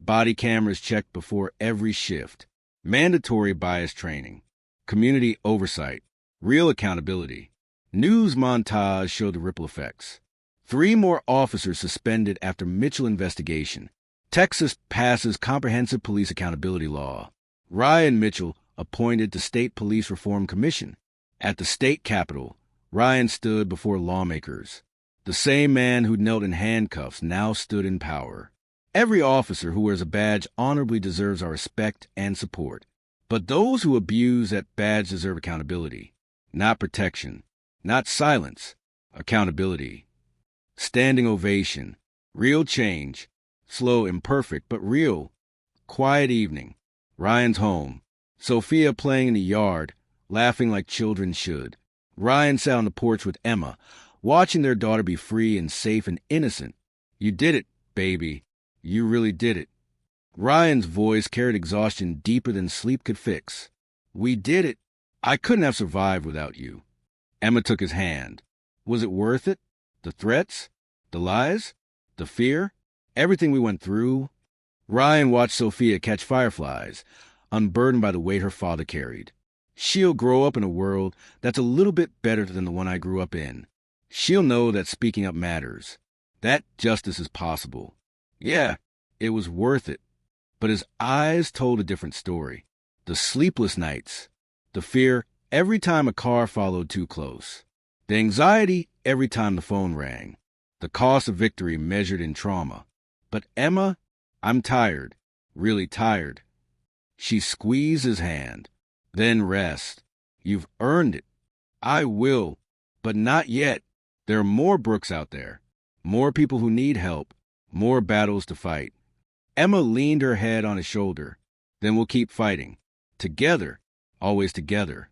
Body cameras checked before every shift. Mandatory bias training. Community oversight. Real accountability. News montage showed the ripple effects. 3 more officers suspended after Mitchell investigation. Texas passes comprehensive police accountability law. Ryan Mitchell appointed to State Police Reform Commission. At the state capitol, Ryan stood before lawmakers. The same man who knelt in handcuffs now stood in power. Every officer who wears a badge honorably deserves our respect and support. But those who abuse that badge deserve accountability. Not protection. Not silence. Accountability. Standing ovation. Real change. Slow, imperfect, but real. Quiet evening. Ryan's home. Sophia playing in the yard, laughing like children should. Ryan sat on the porch with Emma, watching their daughter be free and safe and innocent. "You did it, baby. You really did it." Ryan's voice carried exhaustion deeper than sleep could fix. "We did it. I couldn't have survived without you." Emma took his hand. Was it worth it? The threats? The lies? The fear? Everything we went through? Ryan watched Sophia catch fireflies, unburdened by the weight her father carried. "She'll grow up in a world that's a little bit better than the one I grew up in. She'll know that speaking up matters, that justice is possible." Yeah, it was worth it. But his eyes told a different story. The sleepless nights. The fear every time a car followed too close. The anxiety every time the phone rang. The cost of victory measured in trauma. "But Emma, I'm tired. Really tired." She squeezed his hand. "Then rest. You've earned it." "I will. But not yet. There are more Brooks out there. More people who need help. More battles to fight." Emma leaned her head on his shoulder. "Then we'll keep fighting. Together. Always together."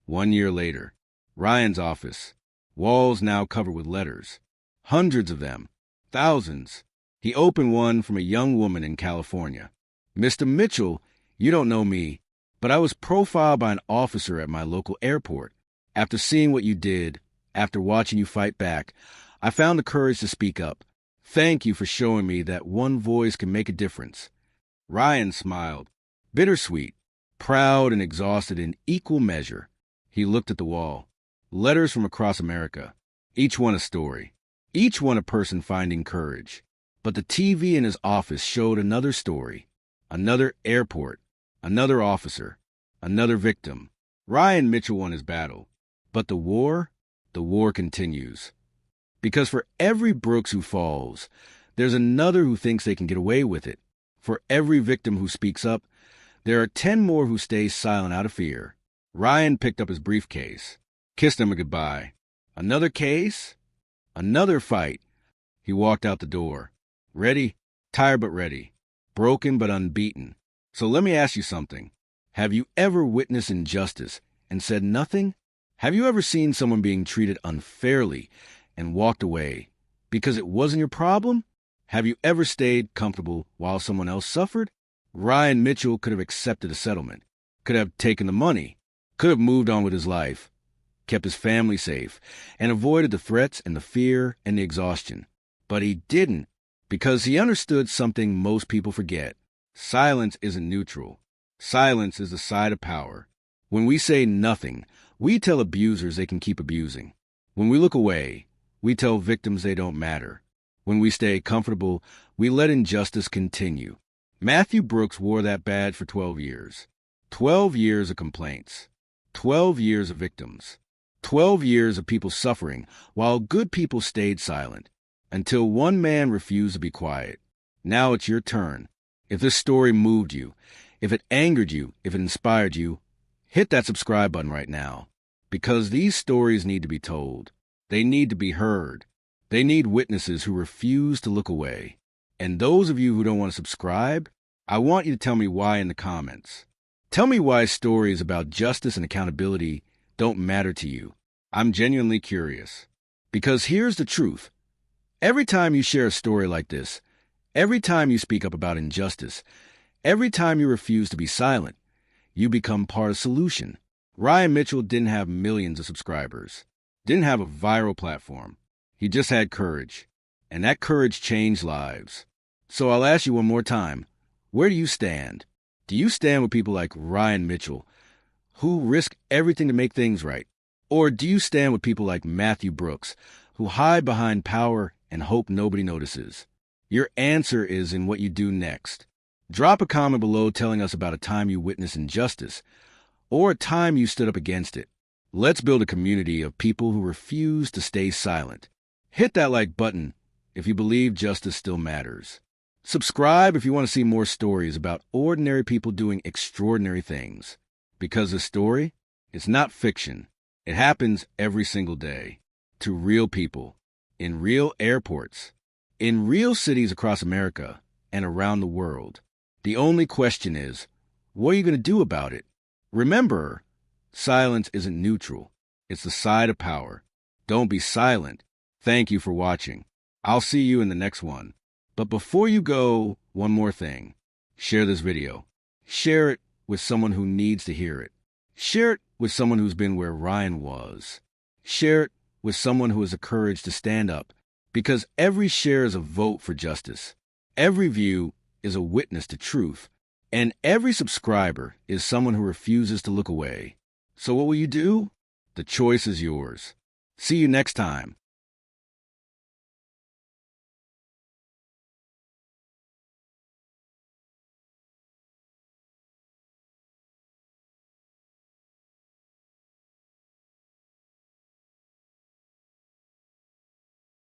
1 year later. Ryan's office. Walls now covered with letters. Hundreds of them. Thousands. He opened one from a young woman in California. "Mr. Mitchell, you don't know me, but I was profiled by an officer at my local airport. After seeing what you did, after watching you fight back, I found the courage to speak up. Thank you for showing me that one voice can make a difference." Ryan smiled. Bittersweet. Proud and exhausted in equal measure. He looked at the wall. Letters from across America. Each one a story. Each one a person finding courage. But the TV in his office showed another story. Another airport. Another officer. Another victim. Ryan Mitchell won his battle. But the war continues. Because for every Brooks who falls, there's another who thinks they can get away with it. For every victim who speaks up, there are 10 more who stay silent out of fear. Ryan picked up his briefcase, kissed him goodbye. Another case? Another fight. He walked out the door. Ready? Tired but ready. Broken but unbeaten. So let me ask you something. Have you ever witnessed injustice, and said nothing? Have you ever seen someone being treated unfairly and walked away because it wasn't your problem? Have you ever stayed comfortable while someone else suffered? Ryan Mitchell could have accepted a settlement, could have taken the money, could have moved on with his life, kept his family safe, and avoided the threats and the fear and the exhaustion. But he didn't, because he understood something most people forget. Silence isn't neutral. Silence is the side of power. When we say nothing, we tell abusers they can keep abusing. When we look away, we tell victims they don't matter. When we stay comfortable, we let injustice continue. Matthew Brooks wore that badge for 12 years. 12 years of complaints. 12 years of victims. 12 years of people suffering while good people stayed silent. Until one man refused to be quiet. Now it's your turn. If this story moved you, if it angered you, if it inspired you, hit that subscribe button right now. Because these stories need to be told. They need to be heard. They need witnesses who refuse to look away. And those of you who don't want to subscribe, I want you to tell me why in the comments. Tell me why stories about justice and accountability don't matter to you. I'm genuinely curious. Because here's the truth. Every time you share a story like this, every time you speak up about injustice, every time you refuse to be silent, you become part of the solution. Ryan Mitchell didn't have millions of subscribers, didn't have a viral platform. He just had courage, and that courage changed lives. So I'll ask you one more time, where do you stand? Do you stand with people like Ryan Mitchell, who risk everything to make things right? Or do you stand with people like Matthew Brooks, who hide behind power and hope nobody notices? Your answer is in what you do next. Drop a comment below telling us about a time you witnessed injustice, or a time you stood up against it. Let's build a community of people who refuse to stay silent. Hit that like button if you believe justice still matters. Subscribe if you want to see more stories about ordinary people doing extraordinary things. Because the story, it's not fiction. It happens every single day. To real people. In real airports. In real cities across America and around the world. The only question is, what are you going to do about it? Remember, silence isn't neutral. It's the side of power. Don't be silent. Thank you for watching. I'll see you in the next one. But before you go, one more thing. Share this video. Share it with someone who needs to hear it. Share it with someone who's been where Ryan was. Share it with someone who has the courage to stand up. Because every share is a vote for justice. Every view is a witness to truth. And every subscriber is someone who refuses to look away. So what will you do? The choice is yours. See you next time.